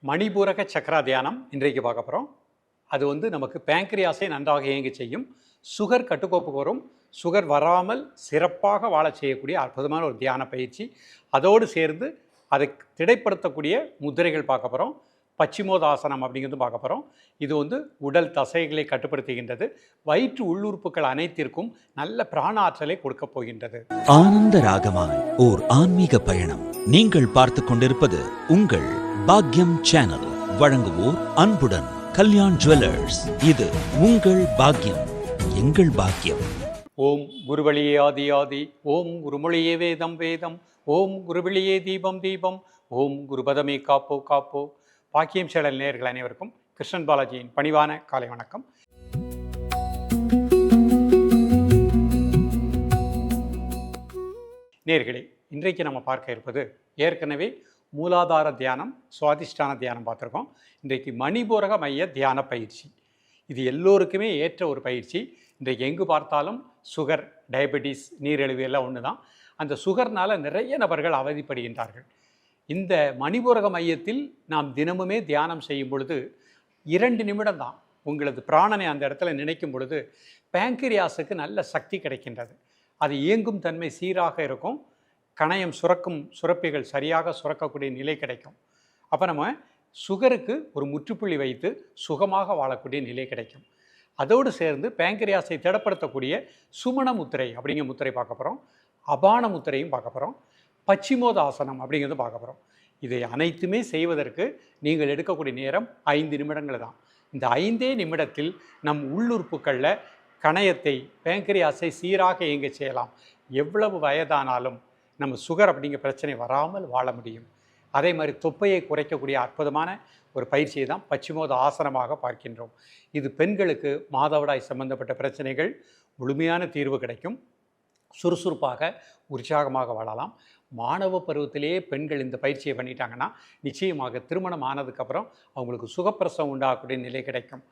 மணிபூரக சக்கரா தியானம் இன்றைக்கு பார்க்க போகிறோம். அது நமக்கு பேங்க்ரியாஸை நன்றாக இயங்க செய்யும், சுகர் கட்டுக்கோப்புக்கு வரும், சுகர் வராமல் சிறப்பாக வாழ செய்யக்கூடிய அற்புதமான ஒரு தியான பயிற்சி. அதோடு சேர்ந்து அதை திடைப்படுத்தக்கூடிய முத்திரைகள் பார்க்க போகிறோம். பச்சிமோதாசனம் அப்படிங்கிறது பார்க்க போகிறோம். இது உடல் தசைகளை கட்டுப்படுத்துகின்றது, வயிற்று உள்ளுறுப்புகள் அனைத்திற்கும் நல்ல பிராண ஆற்றலை கொடுக்க போகின்றது. ஆனந்த ராகமாய் ஓர் ஆன்மீக பயணம். நீங்கள் பார்த்து கொண்டிருப்பது உங்கள் பாக்யம் சேனல். வழங்குவோர் அன்புடன் கல்யாண் ஜுவல்லர்ஸ். இது உங்கள் பாக்யம், எங்கள் பாக்யம். ஓம் குருவழியே ஆதி ஆதி, ஓம் குருமொழியே வேதம் வேதம், ஓம் குருவழியே தீபம் தீபம், ஓம் குருபதமே காப்போ காப்போ. பாக்கியம் சேனல் நேயர்கள் அனைவருக்கும் கிருஷ்ணன் பாலாஜியின் பணிவான காலை வணக்கம். நேயர்களே, இன்றைக்கு நம்ம பார்க்க இருப்பது ஏற்கனவே மூலாதார தியானம், சுவாதிஷ்டான தியானம் பார்த்துருக்கோம். இன்றைக்கு மணிபூரக மைய தியான பயிற்சி. இது எல்லோருக்குமே ஏற்ற ஒரு பயிற்சி. இன்றைக்கு எங்கு பார்த்தாலும் சுகர், டயபெட்டிஸ், நீரிழிவு எல்லாம் ஒன்று தான். அந்த சுகர்னால் நிறைய நபர்கள் அவதிப்படுகின்றார்கள். இந்த மணிபூரக மையத்தில் நாம் தினமுமே தியானம் செய்யும் பொழுது 2 நிமிடம் தான் உங்களது பிராணனை அந்த இடத்துல நினைக்கும் பொழுது பேங்க்ரியாஸுக்கு நல்ல சக்தி கிடைக்கின்றது. அது இயங்கும் தன்மை சீராக இருக்கும், கணையம் சுரக்கும் சுரப்பிகள் சரியாக சுரக்கக்கூடிய நிலை கிடைக்கும். அப்போ நம்ம சுகருக்கு ஒரு முற்றுப்புள்ளி வைத்து சுகமாக வாழக்கூடிய நிலை கிடைக்கும். அதோடு சேர்ந்து பேங்க்ரியாஸை திடப்படுத்தக்கூடிய சுமண முத்திரை அப்படிங்கிற முத்திரை பார்க்க போகிறோம். அபான முத்திரையும் பார்க்க போகிறோம். பச்சிமோதாசனம் அப்படிங்கிறது பார்க்க போகிறோம். இதை அனைத்துமே செய்வதற்கு நீங்கள் எடுக்கக்கூடிய நேரம் 5 நிமிடங்கள் தான். இந்த 5 நிமிடத்தில் நம் உள்ளுறுப்புகளில் கணையத்தை, பேங்க்ரியாஸை சீராக இயங்க செய்யலாம். எவ்வளவு வயதானாலும் நம்ம சுகர் அப்படிங்கிற பிரச்சனை வராமல் வாழ முடியும். அதே மாதிரி தொப்பையை குறைக்கக்கூடிய அற்புதமான ஒரு பயிற்சியை தான் பச்சிமோத ஆசனமாக பார்க்கின்றோம். இது பெண்களுக்கு மாதவிடாய் சம்பந்தப்பட்ட பிரச்சனைகள் முழுமையான தீர்வு கிடைக்கும். சுறுசுறுப்பாக உற்சாகமாக வாழலாம். மாணவ பருவத்திலேயே பெண்கள் இந்த பயிற்சியை பண்ணிட்டாங்கன்னா நிச்சயமாக திருமணம் ஆனதுக்கப்புறம் அவங்களுக்கு சுகப்பிரசவம் உண்டாகக்கூடிய நிலை கிடைக்கும்.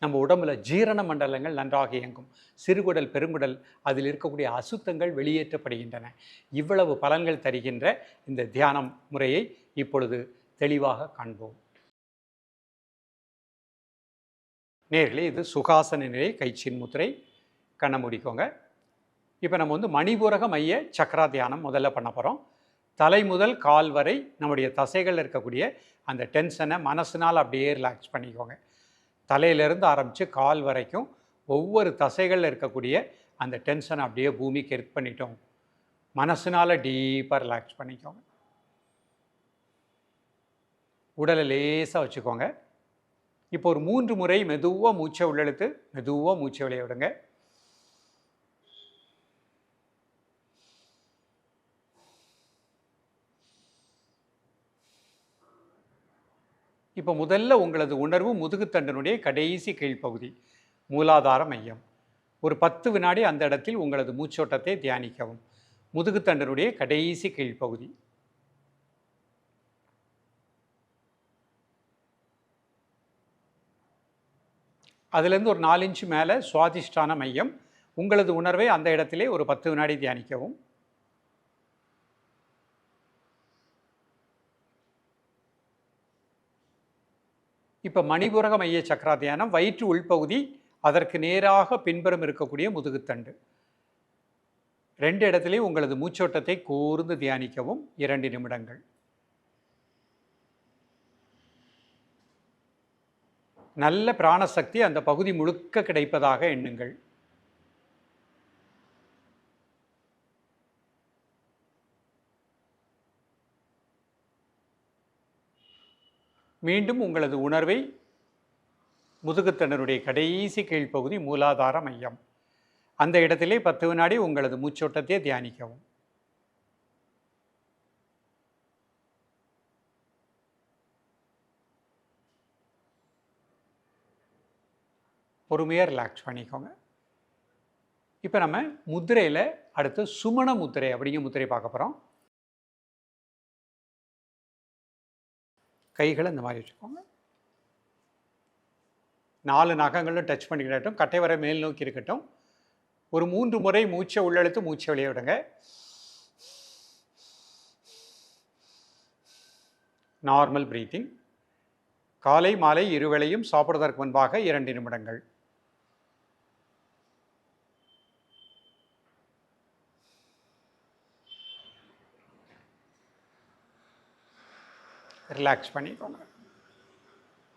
நம்ம உடம்புல ஜீரண மண்டலங்கள் நன்றாக இயங்கும். சிறுகுடல், பெருங்குடல், அதில் இருக்கக்கூடிய அசுத்தங்கள் வெளியேற்றப்படுகின்றன. இவ்வளவு பலன்கள் தருகின்ற இந்த தியானம் முறையை இப்பொழுது தெளிவாக காண்போம். நேர்களே, இது சுகாசன நிலை, கைச்சின் முத்திரை. கண்ணை மூடிக்கோங்க. இப்போ நம்ம மணிபூரக மைய சக்கரா தியானம் முதல்ல பண்ண போகிறோம். தலை முதல் கால் வரை நம்முடைய தசைகள் இருக்கக்கூடிய அந்த டென்ஷனை மனசினால் அப்படியே ரிலாக்ஸ் பண்ணிக்கோங்க. தலையிலேருந்து ஆரம்பித்து கால் வரைக்கும் ஒவ்வொரு தசைகளில் இருக்கக்கூடிய அந்த டென்ஷனை அப்படியே பூமிக்கு எர்த் பண்ணிட்டோம். மனசினால் டீப்பாக ரிலாக்ஸ் பண்ணிக்கோங்க. உடலை லேசாக வச்சுக்கோங்க. இப்போ ஒரு 3 முறை மெதுவாக மூச்சை உள்ளெழுத்து மெதுவாக மூச்சை வெளியே விடுங்க. இப்போ முதல்ல உங்களது உணர்வு முதுகுத்தண்டனுடைய கடைசி கீழ்ப்பகுதி, மூலாதார மையம். ஒரு 10 வினாடி அந்த இடத்தில் உங்களது மூச்சோட்டத்தை தியானிக்கவும். முதுகுத்தண்டனுடைய கடைசி கீழ்ப்பகுதி. அதுலேருந்து ஒரு 4 இன்ச்சு மேலே சுவாதிஷ்டான மையம். உங்களது உணர்வை அந்த இடத்திலே ஒரு 10 வினாடி தியானிக்கவும். இப்போ மணிபூரக மைய சக்கரா தியானம், வயிற்று உள்பகுதி, அதற்கு நேராக பின்புறம் இருக்கக்கூடிய முதுகுத்தண்டு. 2 இடத்துலையும் உங்களது மூச்சோட்டத்தை கூர்ந்து தியானிக்கவும். 2 நிமிடங்கள். நல்ல பிராணசக்தி அந்த பகுதி முழுக்க கிடைப்பதாக எண்ணுங்கள். மீண்டும் உங்களது உணர்வை முதுகுத்தண்டனுடைய கடைசி கீழ்ப்பகுதி, மூலாதார மையம், அந்த இடத்திலே 10 வினாடி உங்களது மூச்சோட்டத்தை தியானிக்கவும். பொறுமையாக ரிலாக்ஸ் பண்ணிக்கோங்க. இப்போ நம்ம முத்திரையில் அடுத்து சுமண முத்திரை அப்படிங்கிற முத்திரை பார்க்க போகிறோம். கைகளை இந்த மாதிரி வச்சுக்கோங்க. 4 நகங்களும் டச் பண்ணிக்கிட்டட்டும். கட்டை வரை மேல் நோக்கி இருக்கட்டும். ஒரு 3 முறை மூச்சை உள்ளெழுத்து மூச்சை வெளியே விடுங்க. Normal breathing. காலை மாலை இருவேளையும் சாப்பிடுவதற்கு முன்பாக 2 நிமிடங்கள். ரிலாக்ஸ் பண்ணிக்கோங்க.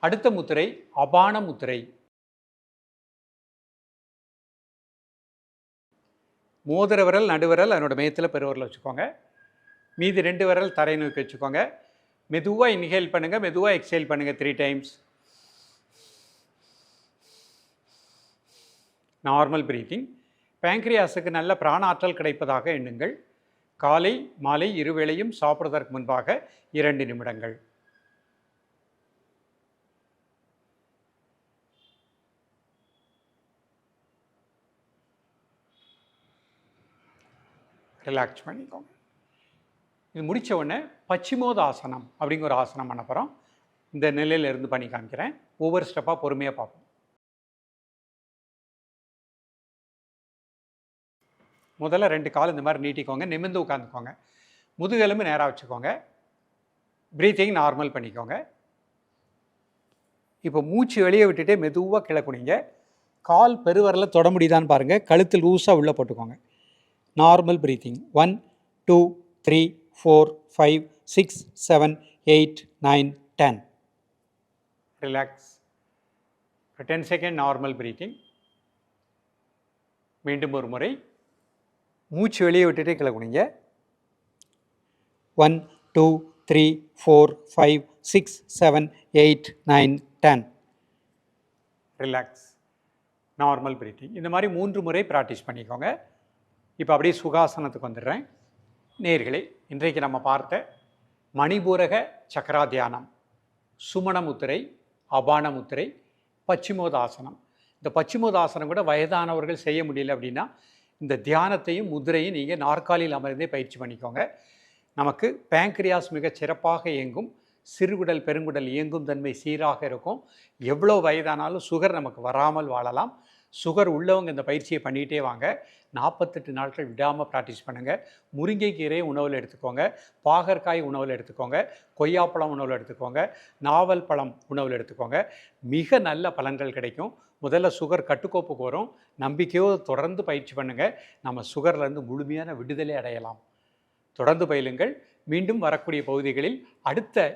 அடுத்த முத்திரை அபான முத்திரை. மோதிர விரல், நடுவிரல் அதனோட மையத்தில் பெருவிரல் வச்சுக்கோங்க. மீதி 2 விரல் தரை நோக்கி வச்சுக்கோங்க. மெதுவாக இன்ஹேல் பண்ணுங்கள், மெதுவாக எக்ஸேல் பண்ணுங்கள் 3 டைம்ஸ். Normal breathing. பேங்க்ரியாஸுக்கு நல்ல பிராண ஆற்றல் கிடைப்பதாக எண்ணுங்கள். காலை மாலை இருவேளையும் சாப்பிடுவதற்கு முன்பாக 2 நிமிடங்கள். ரிலாக்ஸ் பண்ணிக்கோங்க. இது முடித்த உடனே பச்சிமோதாசனம் அப்படிங்கிற ஒரு ஆசனம் பண்ண போகிறோம். இந்த நிலையிலிருந்து பண்ணி காமிக்கிறேன். ஒவ்வொரு ஸ்டெப்பாக பொறுமையாக பார்ப்போம். முதல்ல 2 கால் இந்த மாதிரி நீட்டிக்கோங்க, நிமிர்ந்து உட்காந்துக்கோங்க. முதுகெலும்பு நேராக வச்சுக்கோங்க. ப்ரீத்திங் நார்மல் பண்ணிக்கோங்க. இப்போ மூச்சு வெளியே விட்டுட்டே மெதுவாக கீழே குனிங்க. கால் பெருவரில் தொட முடியுதான்னு பாருங்கள். கழுத்து லூஸாக உள்ளே போட்டுக்கோங்க. Normal breathing. 1 2 3 4 5 6 7 8 9 10. Relax. 10 second normal breathing. மீண்டும் ஒரு முறை மூச்சு வெளியே விட்டுட்டே கீழே குனிங்க. 1 2 3 4 5 6 7 8 9 10. ரிலாக்ஸ். Normal breathing. இந்த மாதிரி 3 முறை ப்ராக்டிஸ் பண்ணிக்கோங்க. இப்போ அப்படியே சுகாசனத்துக்கு வந்துடுறேன். நேயர்களே, இன்றைக்கு நம்ம பார்த்த மணிபூரக சக்கரா தியானம், சுமண முத்திரை, அபான முத்திரை, பச்சிமோதாசனம். இந்த பச்சிமோதாசனம் கூட வயதானவர்கள் செய்ய முடியல அப்படின்னா இந்த தியானத்தையும் முத்திரையும் நீங்கள் நாற்காலியில் அமர்ந்தே பயிற்சி பண்ணிக்கோங்க. நமக்கு பேங்க்ரியாஸ் மிக சிறப்பாக இயங்கும். சிறுகுடல் பெருங்குடல் இயங்கும் தன்மை சீராக இருக்கும். எவ்வளோ வயதானாலும் சுகர் நமக்கு வராமல் வாழலாம். சுகர் உள்ளவங்க இந்த பயிற்சியை பண்ணிகிட்டே வாங்க. 48 நாட்கள் விடாமல் ப்ராக்டிஸ் பண்ணுங்கள். முருங்கைக்கீரை உணவில் எடுத்துக்கோங்க, பாகற்காய் உணவில் எடுத்துக்கோங்க, கொய்யாப்பழம் உணவில் எடுத்துக்கோங்க, நாவல் பழம் உணவில் எடுத்துக்கோங்க. மிக நல்ல பலன்கள் கிடைக்கும். முதல்ல சுகர் கட்டுக்கோப்புக்கு வரும். நம்பிக்கையோடு தொடர்ந்து பயிற்சி பண்ணுங்கள். நம்ம சுகர்லேருந்து முழுமையான விடுதலை அடையலாம். தொடர்ந்து பயிலுங்கள். மீண்டும் வரக்கூடிய பகுதிகளில் அடுத்த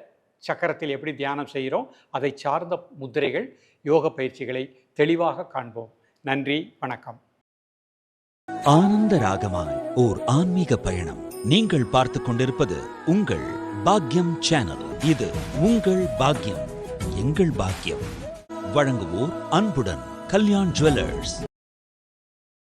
சக்கரத்தில் எப்படி தியானம் செய்கிறோம், அதை சார்ந்த முத்திரைகள், யோக பயிற்சிகளை தெளிவாக காண்போம். நன்றி, வணக்கம். ஆனந்த ராகமாய் ஓர் ஆன்மீக பயணம். நீங்கள் பார்த்து கொண்டிருப்பது உங்கள் பாக்யம் சேனல். இது உங்கள் பாக்யம், எங்கள் பாக்யம். வழங்குவோர் அன்புடன் கல்யாண் ஜுவல்லர்ஸ்.